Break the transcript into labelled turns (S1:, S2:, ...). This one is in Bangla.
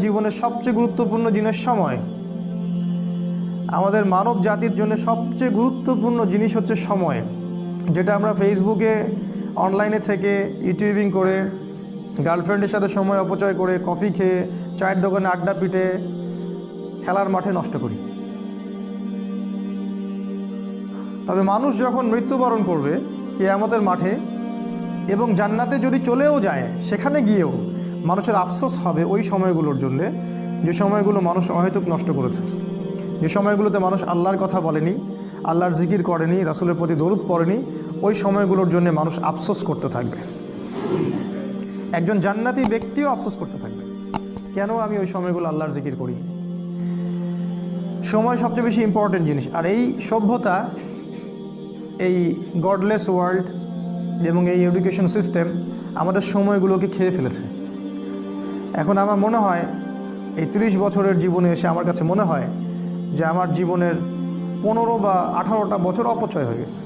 S1: জীবনের সবচেয়ে গুরুত্বপূর্ণ জিনিস সময়। আমাদের মানব জাতির জন্য সবচেয়ে গুরুত্বপূর্ণ জিনিস হচ্ছে সময়, যেটা আমরা ফেসবুকে অনলাইনে থেকে ইউটিউবিং করে, গার্লফ্রেন্ডের সাথে সময় অপচয় করে, কফি খেয়ে, চায়ের দোকানে আড্ডা পিটে, খেলার মাঠে নষ্ট করি। তবে মানুষ যখন মৃত্যুবরণ করবে কিয়ামতের মাঠে এবং জান্নাতে যদি চলেও যায়, সেখানে গিয়েও মানুষের আফসোস হবে ওই সময়গুলোর জন্যে, যে সময়গুলো মানুষ অহেতুক নষ্ট করেছে, যে সময়গুলোতে মানুষ আল্লাহর কথা বলেনি, আল্লাহর জিকির করেনি, রাসূলের প্রতি দরুদ পড়েনি। ওই সময়গুলোর জন্য মানুষ আফসোস করতে থাকবে। একজন জান্নাতি ব্যক্তিও আফসোস করতে থাকবে, কেন আমি ওই সময়গুলো আল্লাহর জিকির করি। সময় সবচেয়ে বেশি ইম্পর্টেন্ট জিনিস। আর এই সভ্যতা, এই গডলেস ওয়ার্ল্ড এবং এই এডুকেশন সিস্টেম আমাদের সময়গুলোকে খেয়ে ফেলেছে। এখন আমার মনে হয় এই 30 বছরের জীবনে এসে আমার কাছে মনে হয় যে আমার জীবনের 15 বা 18টা বছর অপচয় হয়ে গেছে।